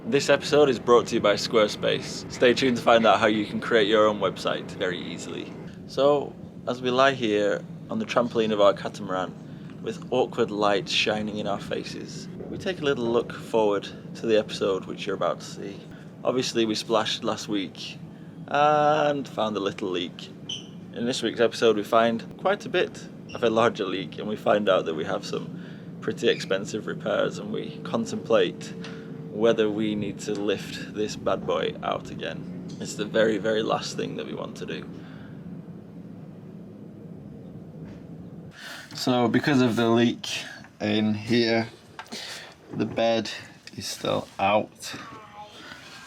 This episode is brought to you by Squarespace. Stay tuned to find out how you can create your own website very easily. So, as we lie here on the trampoline of our catamaran, with awkward light shining in our faces, we take a little look forward to the episode which you're about to see. Obviously we splashed last week and found a little leak. In this week's episode we find quite a bit of a larger leak, and we find out that we have some pretty expensive repairs, and we contemplate whether we need to lift this bad boy out again. It's the very, very last thing that we want to do. So because of the leak in here, the bed is still out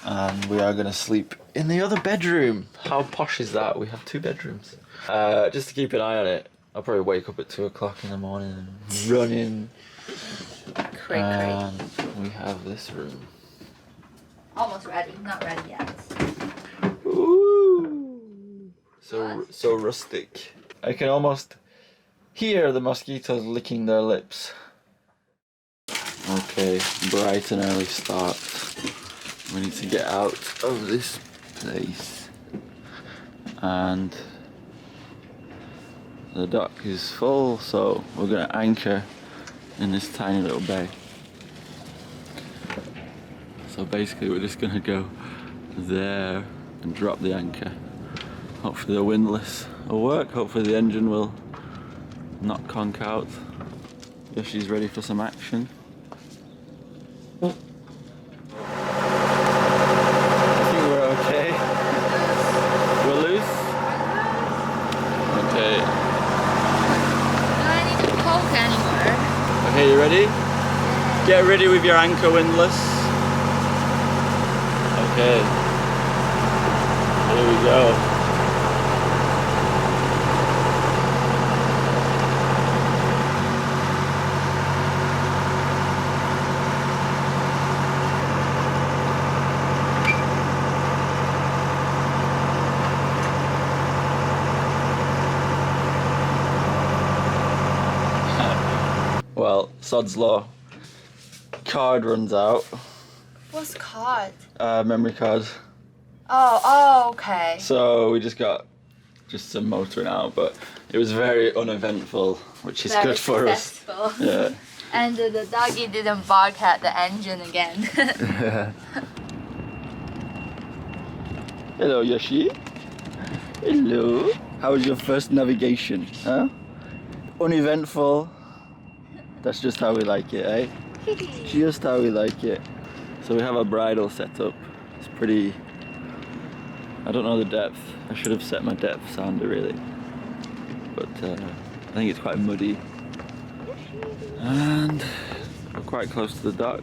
and we are going to sleep in the other bedroom. How posh is that? We have 2 bedrooms. Just to keep an eye on it, I'll probably wake up at 2 o'clock in the morning and run in. And we have this room. Almost ready, not ready yet. Ooh, so rustic. I can almost hear the mosquitoes licking their lips. Okay, bright and early start. We need to get out of this place. And the dock is full, so we're gonna anchor in this tiny little bay. So basically we're just gonna go there and drop the anchor. Hopefully the windlass will work, hopefully the engine will not conk out. Yoshi's ready for some action. I think we're okay. We're loose? Okay. Do I need to poke anywhere? Okay, you ready? Get ready with your anchor windlass. Okay. Here we go. Well, sod's law. Card runs out. What's card? Memory card. Oh, okay. So we just got some motoring out, but it was very uneventful, which is Very good for successful. us. Yeah. And the doggy didn't bark at the engine again. Hello, Yoshi. Hello. How was your first navigation? Huh? Uneventful. That's just how we like it, eh? Just how we like it. So we have a bridle set up. It's pretty... I don't know the depth. I should have set my depth sounder really. But I think it's quite muddy. And we're quite close to the dock.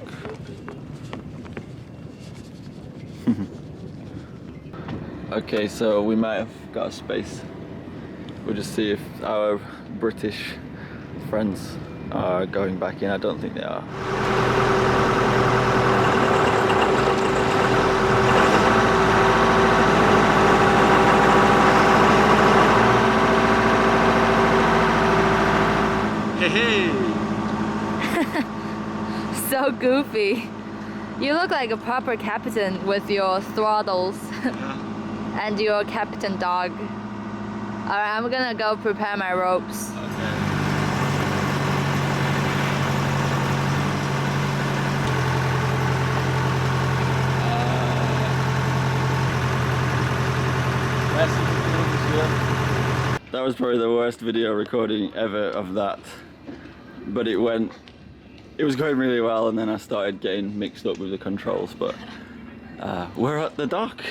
Okay, so we might have got a space. We'll just see if our British friends are going back in. I don't think they are. Hey! So goofy. You look like a proper captain with your throttles and your captain dog. Alright, I'm gonna go prepare my ropes. That was probably the worst video recording ever of that, but it was going really well, and then I started getting mixed up with the controls, but we're at the dock.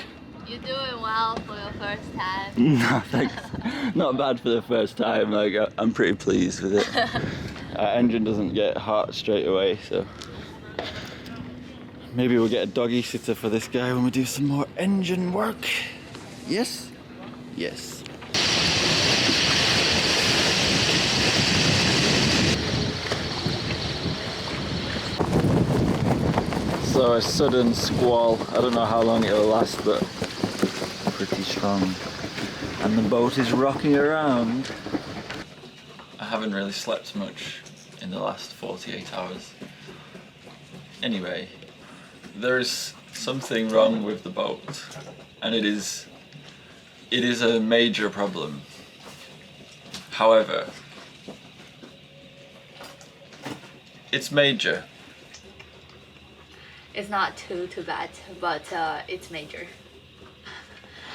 You're doing well for your first time. No, thanks. Not bad for the first time, like I'm pretty pleased with it. Engine doesn't get hot straight away, so maybe we'll get a doggy sitter for this guy when we do some more engine work. Yes? Yes. So a sudden squall, I don't know how long it'll last, but pretty strong. And the boat is rocking around. I haven't really slept much in the last 48 hours. Anyway, There's something wrong with the boat, and it is a major problem. However, it's major. It's not too bad, but it's major.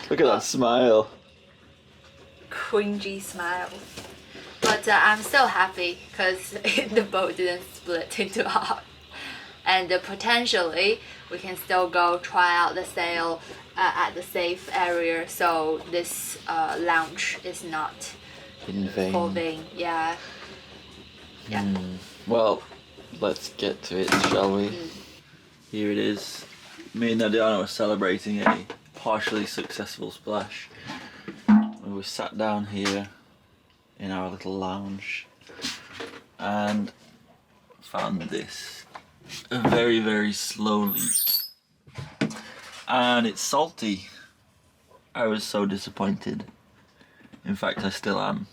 Look at that smile. Cringy smile. But I'm so happy because the boat didn't split into half. And potentially we can still go try out the sail at the safe area, so this launch is not In vain. for vain. Yeah. Well, let's get to it, shall we? Here it is. Me and Nadiana were celebrating a partially successful splash. We were sat down here in our little lounge and found this. A very, very slow leak. And it's salty. I was so disappointed. In fact, I still am.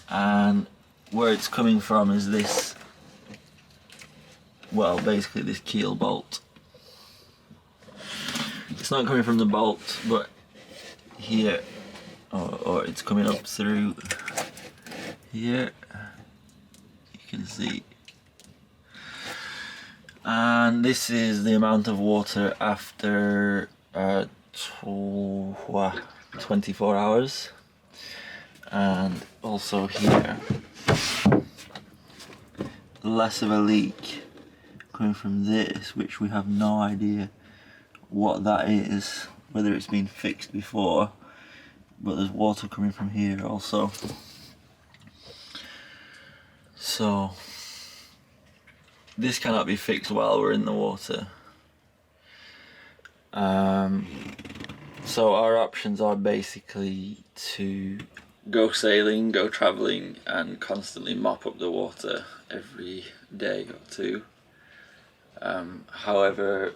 And where it's coming from is this, well, basically this keel bolt. It's not coming from the bolt, but here, or it's coming up through here, you can see. And this is the amount of water after 24 hours. And also here, less of a leak coming from this, which we have no idea what that is, whether it's been fixed before, but there's water coming from here also. So this cannot be fixed while we're in the water. So our options are basically to go sailing, go travelling, and constantly mop up the water every day or two. However,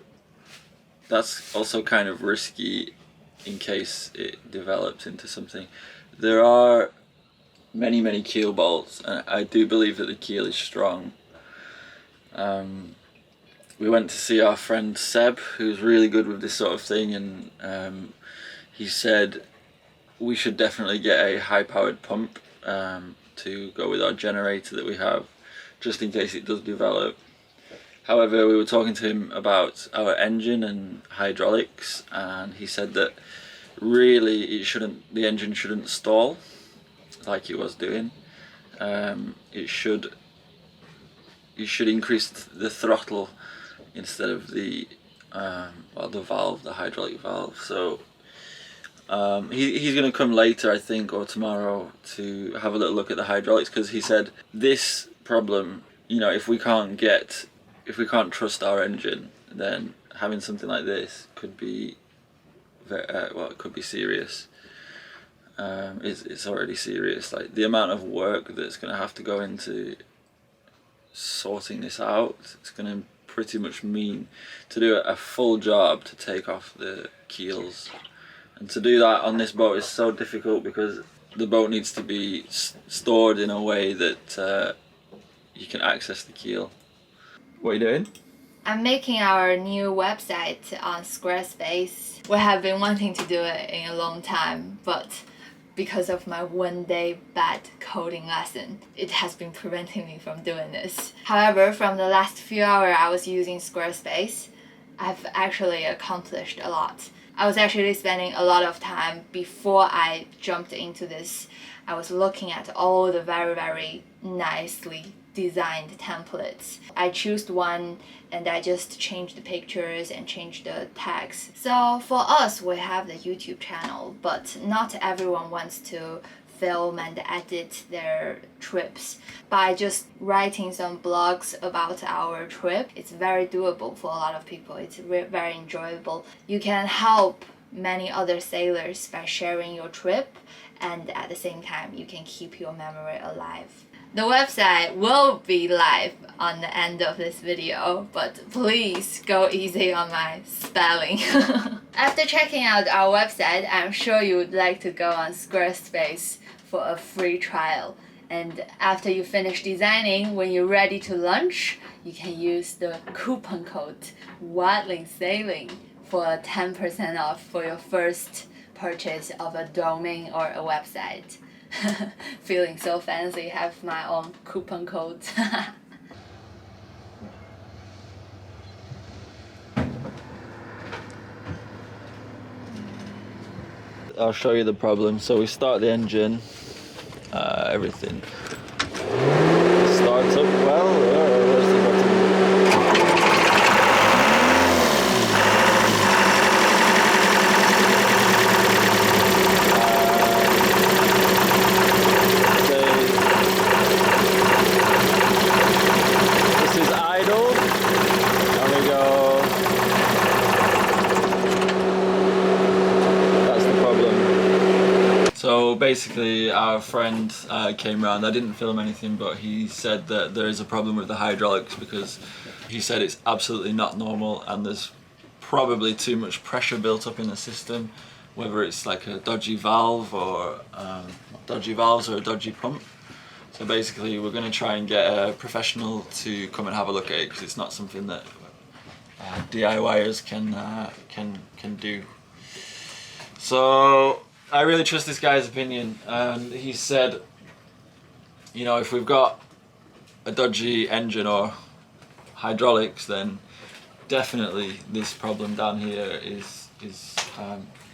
that's also kind of risky in case it develops into something. There are many keel bolts, and I do believe that the keel is strong. We went to see our friend Seb, who's really good with this sort of thing, and he said we should definitely get a high-powered pump to go with our generator that we have, just in case it does develop. However, we were talking to him about our engine and hydraulics, and he said that really the engine shouldn't stall like it was doing. It should increase the throttle instead of the valve, the hydraulic valve. So he's going to come later, I think, or tomorrow, to have a little look at the hydraulics, because he said this problem, if we can't trust our engine, then having something like this could be it could be serious. It's already serious. Like, the amount of work that's going to have to go into sorting this out, it's going to pretty much mean to do a full job to take off the keels, and to do that on this boat is so difficult because the boat needs to be stored in a way that you can access the keel. What are you doing? I'm making our new website on Squarespace. We have been wanting to do it in a long time, but because of my one-day bad coding lesson, it has been preventing me from doing this. However, from the last few hours I was using Squarespace, I've actually accomplished a lot. I was actually spending a lot of time before I jumped into this. I was looking at all the very nicely designed templates. I chose one and I just changed the pictures and changed the text. So for us, we have the YouTube channel, but not everyone wants to film and edit their trips. By just writing some blogs about our trip, it's very doable for a lot of people. It's very enjoyable. You can help many other sailors by sharing your trip, and at the same time you can keep your memory alive. The website will be live on the end of this video, but please go easy on my spelling. After checking out our website, I'm sure you would like to go on Squarespace for a free trial And after you finish designing, when you're ready to launch, you can use the coupon code Wildlings Sailing for 10% off for your first purchase of a domain or a website. Feeling so fancy, have my own coupon code. I'll show you the problem. So we start the engine, everything starts up well. Where's the button? This is idle, and we go. That's the problem. So basically our friend came round. I didn't film anything, but he said that there is a problem with the hydraulics because he said it's absolutely not normal and there's probably too much pressure built up in the system, whether it's like a dodgy valve or dodgy valves or a dodgy pump. So basically we're going to try and get a professional to come and have a look at it because it's not something that DIYers can do. So I really trust this guy's opinion, and he said, you know, if we've got a dodgy engine or hydraulics, then definitely this problem down here is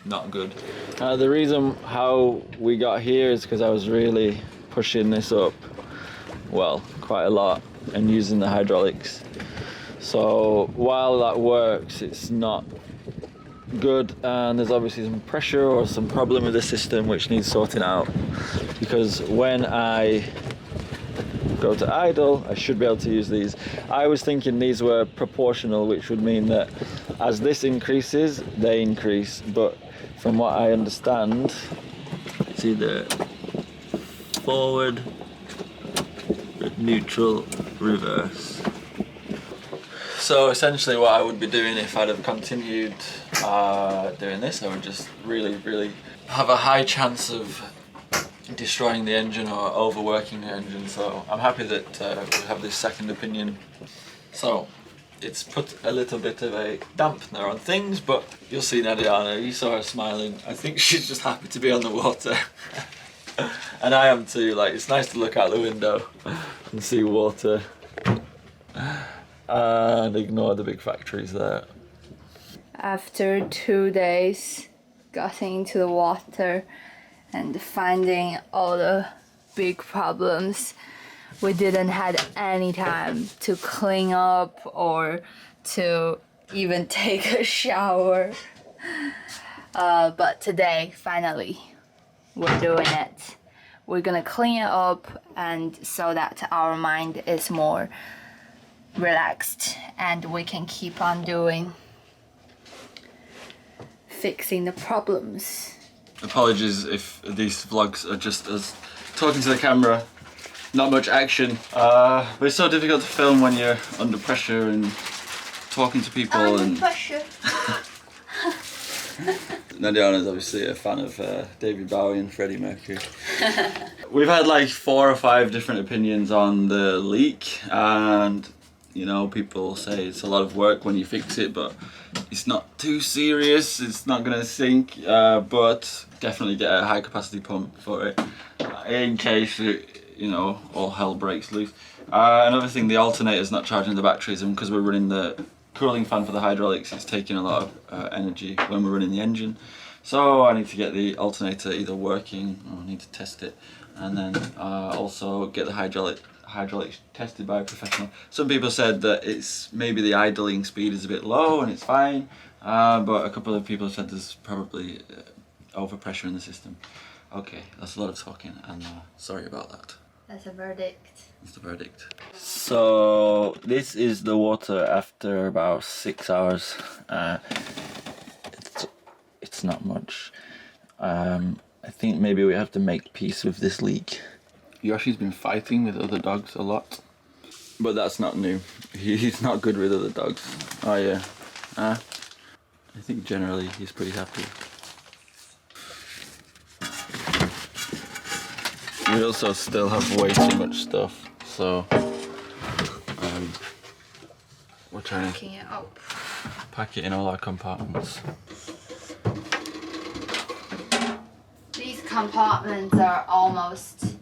not good. The reason how we got here is because I was really pushing this up, well, quite a lot, and using the hydraulics. So while that works, it's not good, and there's obviously some pressure or some problem with the system which needs sorting out, because when I go to idle I should be able to use these. I was thinking these were proportional, which would mean that as this increases they increase, but from what I understand it's either forward, neutral, reverse. So essentially what I would be doing if I'd have continued doing this, I would just really have a high chance of destroying the engine or overworking the engine. So I'm happy that we have this second opinion. So it's put a little bit of a dampener on things, but you'll see Nadiana, you saw her smiling. I think she's just happy to be on the water. And I am too. Like, it's nice to look out the window and see water and ignore the big factories there. After 2 days getting into the water and finding all the big problems, we didn't had any time to clean up or to even take a shower. But today, finally, we're doing it. We're gonna clean it up, and so that our mind is more relaxed and we can keep on doing fixing the problems. Apologies if these vlogs are just us talking to the camera, not much action, but it's so difficult to film when you're under pressure and talking to people. Under pressure. Nadiana is obviously a fan of David Bowie and Freddie Mercury. We've had like 4 or 5 different opinions on the leak, and you know, people say it's a lot of work when you fix it, but it's not too serious, it's not going to sink, but definitely get a high capacity pump for it in case it, you know, all hell breaks loose. Another thing, the alternator's not charging the batteries, and because we're running the cooling fan for the hydraulics, it's taking a lot of energy when we're running the engine. So I need to get the alternator either working, or I need to test it, and then also get the hydraulics tested by a professional. Some people said that it's maybe the idling speed is a bit low and it's fine, but a couple of people said there's probably overpressure in the system. Okay, that's a lot of talking, and sorry about that. That's a verdict. That's the verdict. So this is the water after about 6 hours. It's not much. I think maybe we have to make peace with this leak. Yoshi's been fighting with other dogs a lot, but that's not new. He's not good with other dogs. Oh yeah. I think generally he's pretty happy. we also still have way too much stuff, so we're trying to Packing it up. pack it in all our compartments. These compartments are almost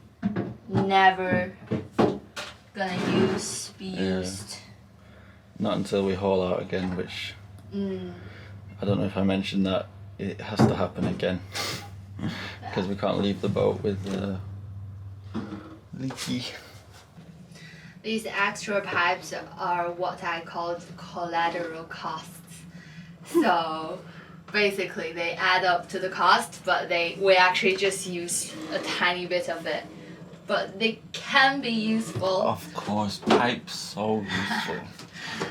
never gonna be used. Not until we haul out again, which I don't know if I mentioned that it has to happen again because we can't leave the boat with leaky. These extra pipes are what I call collateral costs. So basically they add up to the cost, but we actually just use a tiny bit of it. But they can be useful. Of course, pipes so useful.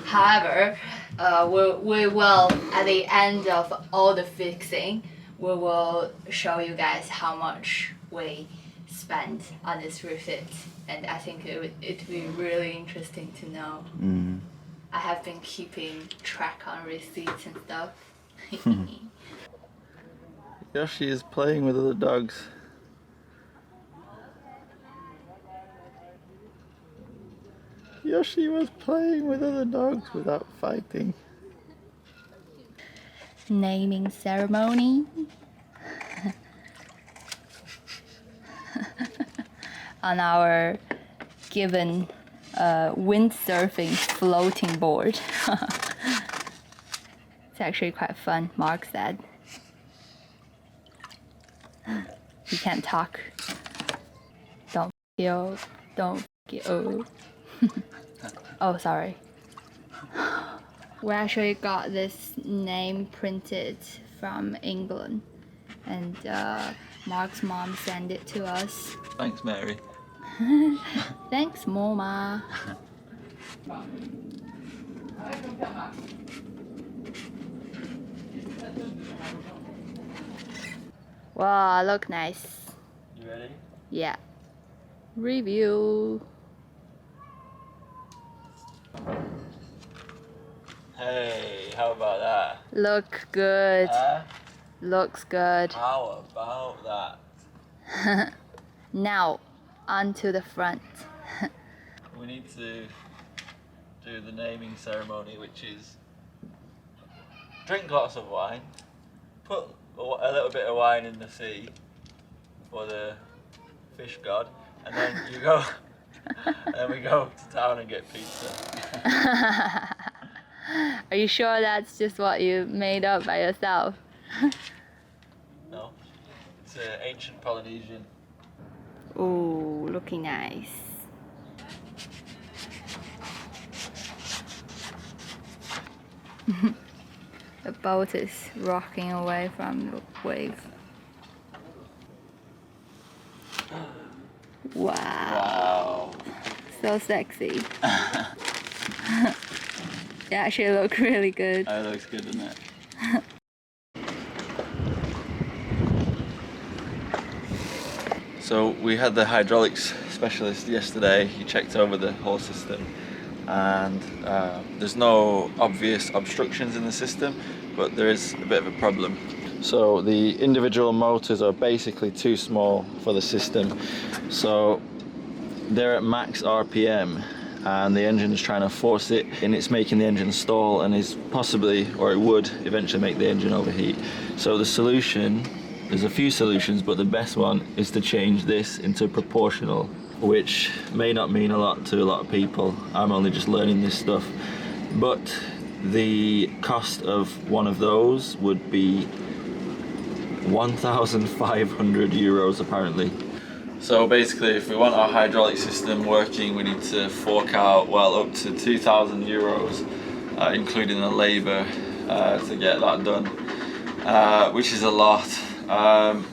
However, we will, at the end of all the fixing, we will show you guys how much we spent on this refit. And I think it would be really interesting to know. I have been keeping track on receipts and stuff. Yoshi is playing with other dogs. Yoshi was playing with other dogs without fighting. Naming ceremony. On our given windsurfing floating board. It's actually quite fun, Mark said. You can't talk. Don't feel. Oh. Oh, sorry. We actually got this name printed from England, and Mark's mom sent it to us. Thanks, Mary. Thanks, Mama. Wow, look nice. You ready? Yeah. Review. Hey, how about that? Look good. Looks good. How about that? Now, onto the front. We need to do the naming ceremony, which is drink lots of wine, put a little bit of wine in the sea for the fish god, and then you go, and then we go to town and get pizza. Are you sure that's just what you made up by yourself? No, it's ancient Polynesian. Ooh, looking nice. The boat is rocking away from the wave. Wow. So sexy. It actually looks really good. It looks good, doesn't it? So we had the hydraulics specialist yesterday. He checked over the whole system, and there's no obvious obstructions in the system, but there is a bit of a problem. So the individual motors are basically too small for the system. So they're at max RPM, and the engine is trying to force it, and it's making the engine stall, and is possibly, or it would eventually make the engine overheat. So the solution, there's a few solutions, but the best one is to change this into proportional, which may not mean a lot to a lot of people. I'm only just learning this stuff, but the cost of one of those would be 1,500 euros apparently. So basically, if we want our hydraulic system working, we need to fork out, well, up to 2,000 euros, including the labour, to get that done, which is a lot. The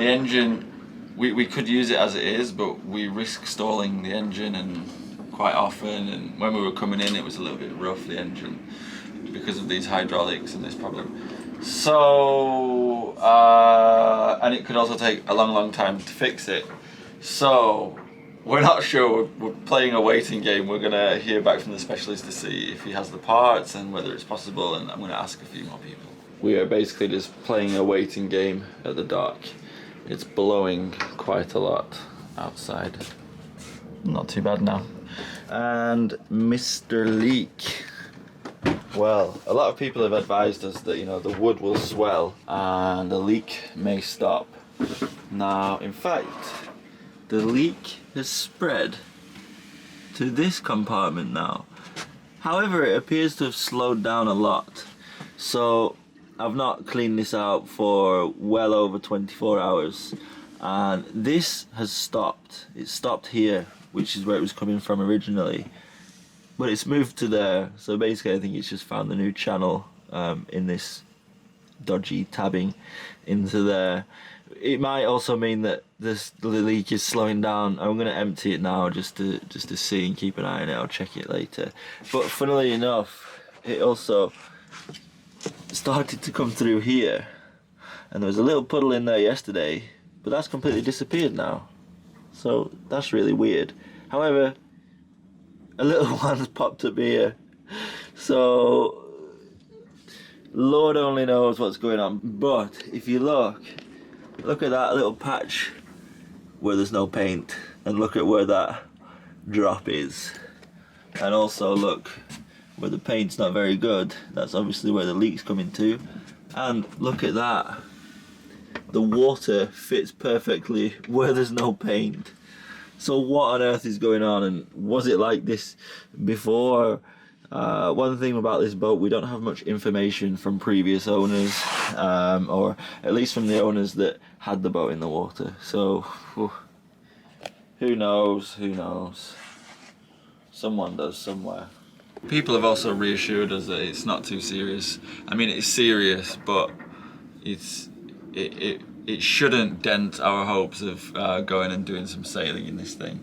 engine, we could use it as it is, but we risk stalling the engine, and quite often, and when we were coming in, it was a little bit rough, the engine, because of these hydraulics and this problem. So, and it could also take a long time to fix it. So, we're not sure, we're playing a waiting game. We're gonna hear back from the specialist to see if he has the parts and whether it's possible, and I'm gonna ask a few more people. We are basically just playing a waiting game at the dock. It's blowing quite a lot, outside. Not too bad now. And Mr. Leak. Well, a lot of people have advised us that, you know, the wood will swell and the leak may stop. Now, in fact, the leak has spread to this compartment now. However, it appears to have slowed down a lot. So, I've not cleaned this out for well over 24 hours. And this has stopped. It stopped here, which is where it was coming from originally. But it's moved to there, so basically I think it's just found the new channel in this dodgy tabbing into there. It might also mean that the leak is slowing down. I'm going to empty it now just to see and keep an eye on it. I'll check it later. But funnily enough, it also started to come through here. And there was a little puddle in there yesterday, but that's completely disappeared now. So that's really weird. However, a little one's popped up here, so Lord only knows what's going on. But if you look at that little patch where there's no paint, and look at where that drop is, and also look where the paint's not very good. That's obviously where the leak's coming to. And look at that, the water fits perfectly where there's no paint. So what on earth is going on, and was it like this before? One thing about this boat, we don't have much information from previous owners, or at least from the owners that had the boat in the water. So, who knows, who knows? Someone does somewhere. People have also reassured us that it's not too serious. I mean, it's serious, but it shouldn't dent our hopes of going and doing some sailing in this thing.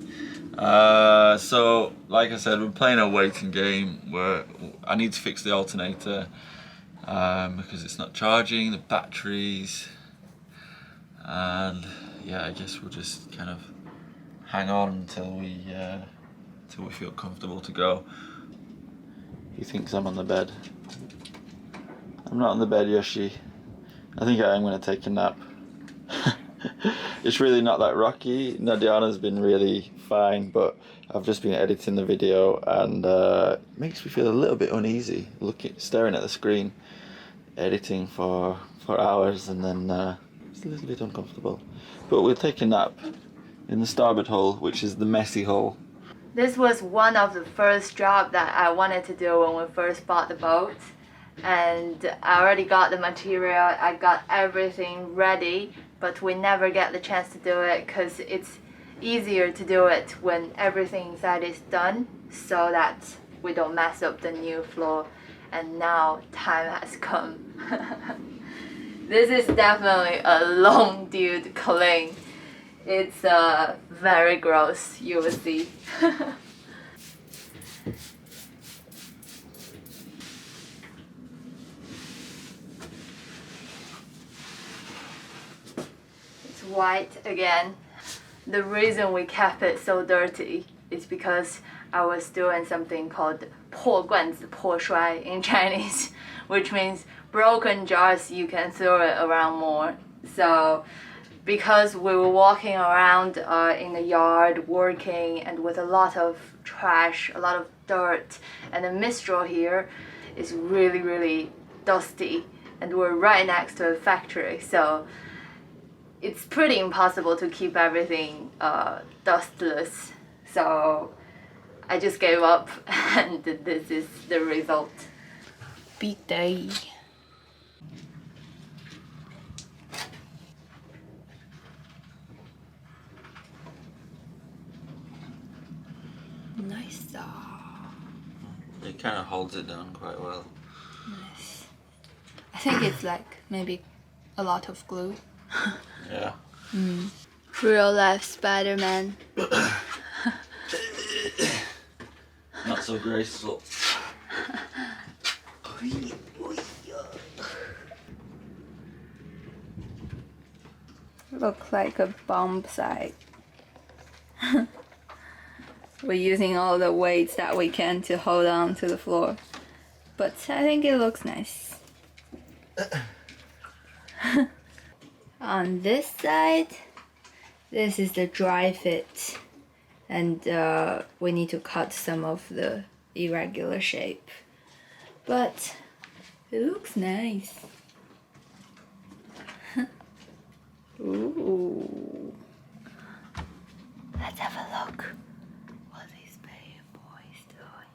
So, like I said, we're playing a waiting game where I need to fix the alternator because it's not charging, the batteries, and yeah, I guess we'll just kind of hang on until we feel comfortable to go. He thinks I'm on the bed. I'm not on the bed, Yoshi. I think I am going to take a nap. It's really not that rocky. Nadiana's been really fine, but I've just been editing the video and it makes me feel a little bit uneasy staring at the screen, editing for hours, and then it's a little bit uncomfortable. But we'll take a nap in the starboard hull, which is the messy hull. This was one of the first jobs that I wanted to do when we first bought the boat. And I already got the material, I got everything ready, but we never get the chance to do it because it's easier to do it when everything inside is done, so that we don't mess up the new floor. And now time has come. This is definitely a long dude clean. It's very gross, you will see. White again. The reason we kept it so dirty is because I was doing something called 破罐子破摔 in Chinese, which means broken jars you can throw it around more. So because we were walking around in the yard working, and with a lot of trash, a lot of dirt, and the Mistral here is really dusty, and we're right next to a factory, so it's pretty impossible to keep everything dustless. So I just gave up, and this is the result. Big day. Nice. It kind of holds it down quite well. Nice. I think it's like maybe a lot of glue. Yeah. Real life Spider-Man. Not so graceful. Look like a bomb site. We're using all the weights that we can to hold on to the floor, but I think it looks nice. On this side, This is the dry fit, and we need to cut some of the irregular shape, but it looks nice. Ooh. Let's have a look. What these baby boys doing?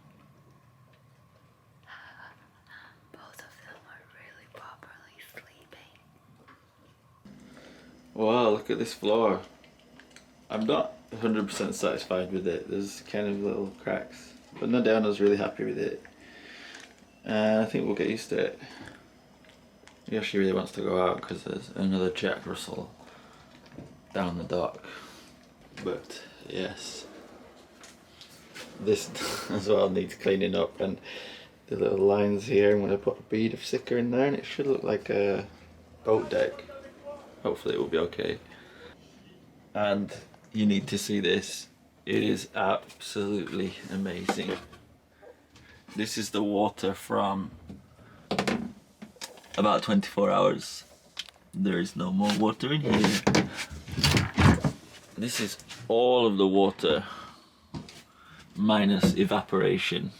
Both of them are really properly sleeping. Wow, look at this floor. I'm not 100% satisfied with it. There's kind of little cracks, but Nadiana's really happy with it. And I think we'll get used to it. Yeah, she really wants to go out because there's another Jack Russell down the dock. But yes, this as well needs cleaning up, and the little lines here. I'm going to put a bead of sticker in there and it should look like a boat deck. Hopefully it will be okay. And you need to see this. It is absolutely amazing. This is the water from about 24 hours. There is no more water in here. This is all of the water minus evaporation.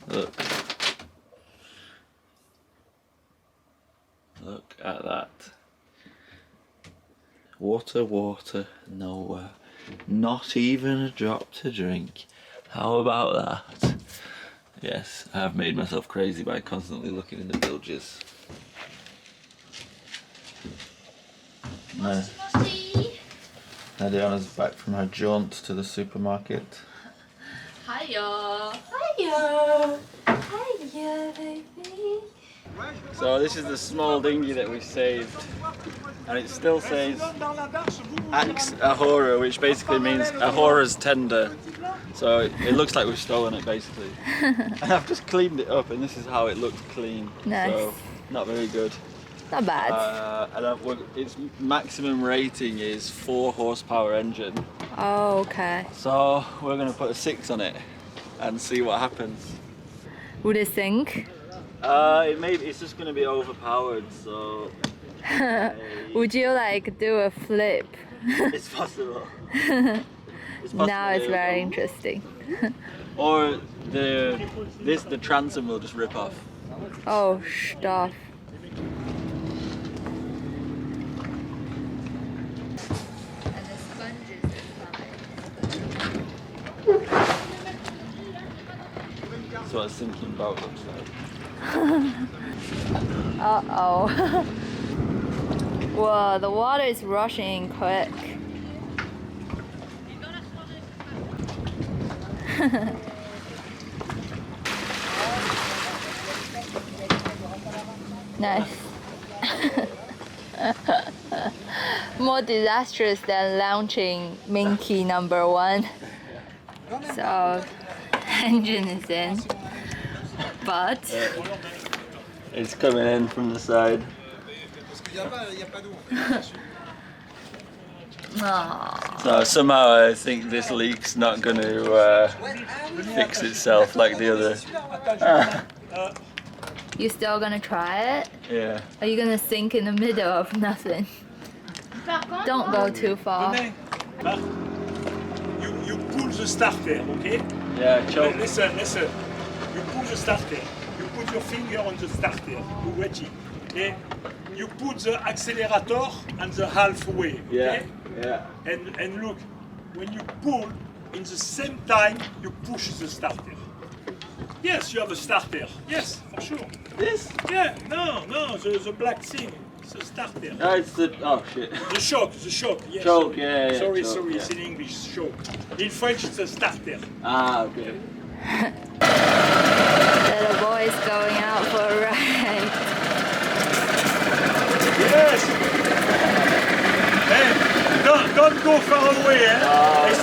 Look. Look at that. Water, water, nowhere. Not even a drop to drink. How about that? Yes, I have made myself crazy by constantly looking in the bilges. Nadiana's back from her jaunt to the supermarket. Hiya! Hiya! Hiya, baby! So this is the small dinghy that we saved, and it still says Axe Ahora, which basically means Ahora's tender. So it looks like we've stolen it basically. And I've just cleaned it up, and this is how it looks clean. Nice. So not very good. Not bad. Its maximum rating is 4 horsepower engine. Oh, okay. So we're going to put a 6 on it and see what happens. Would it sink? It's just going to be overpowered, so... Would you like do a flip? It's possible. It's possible. Now it's very interesting. Or the transom will just rip off. Oh, stuff. That's what a sinking boat looks like. Uh-oh. Whoa, the water is rushing quick. Nice. More disastrous than launching Minky #1. So, engine is in, but it's coming in from the side. So somehow I think this leak's not going to fix itself like the other. You still gonna try it? Yeah. Are you gonna sink in the middle of nothing? Don't go too far. You pull the starter, okay? Yeah, choke. Listen. You pull the starter. You put your finger on the starter. You wet it. Okay? You put the accelerator on the halfway. Okay? Yeah. And look, when you pull, in the same time you push the starter. Yes, you have a starter. Yes, for sure. This? Yeah, no, the black thing. It's a starter. Oh, it's the... Oh, shit. The shock, yes. Choke, sorry. yeah. Sorry, choke, it's in English, shock. In French, it's a starter. Ah, okay. Little boy's going out for a ride. Yes! Hey, don't go far away, eh?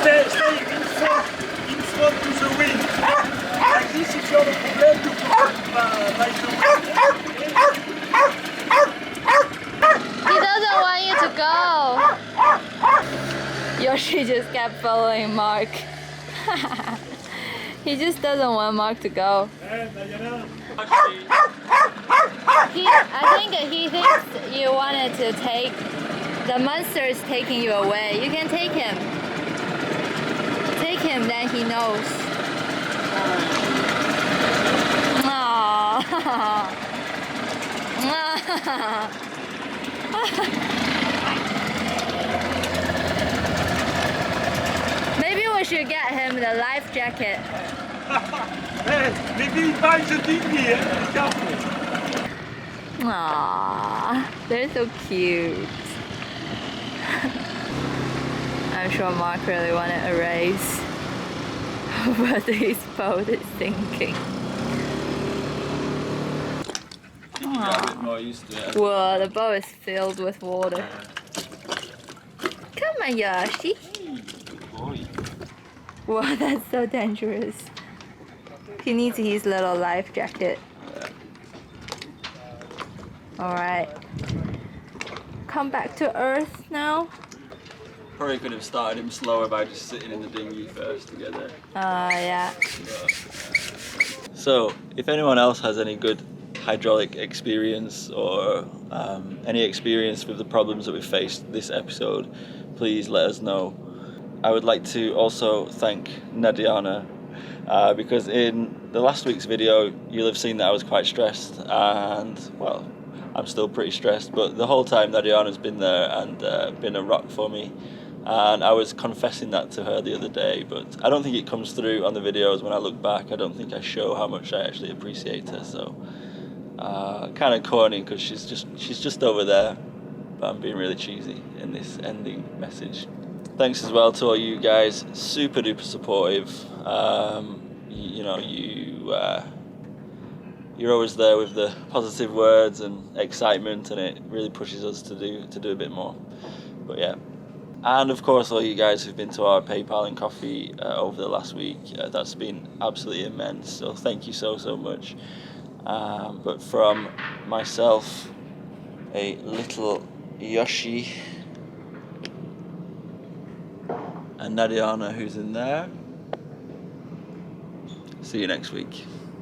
Stay in front to the wind. Like this, if you have a problem, you can by the wind. He doesn't want you to go. Yoshi just kept following Mark. He just doesn't want Mark to go. Hey, Diana. I think he thinks you wanted to take. The monster is taking you away. You can take him. Take him, then he knows. Maybe we should get him the life jacket. Hey, maybe he buys a dinghy, eh? Be careful. Aww, they're so cute. I'm sure Mark really wanted a race, but his boat is sinking. You get a bit more used to it. Whoa, the boat is filled with water. Come on, Yoshi. Good boy. Whoa, that's so dangerous. He needs his little life jacket. Alright. Come back to Earth now. Probably could have started him slower by just sitting in the dinghy first to get there. Yeah. So, if anyone else has any good hydraulic experience or any experience with the problems that we faced this episode, please let us know. I would like to also thank Nadiana because in the last week's video you'll have seen that I was quite stressed, and well, I'm still pretty stressed, but the whole time Nadiana's been there and been a rock for me, and I was confessing that to her the other day, but I don't think it comes through on the videos. When I look back, I don't think I show how much I actually appreciate her, so kind of corny because she's just over there, but I'm being really cheesy in this ending message. Thanks as well to all you guys, super duper supportive. You know, you're always there with the positive words and excitement, and it really pushes us to do a bit more. But yeah, and of course all you guys who've been to our PayPal and coffee over the last week, that's been absolutely immense. So thank you so much. But from myself, a little Yoshi, and Nadiana who's in there. See you next week.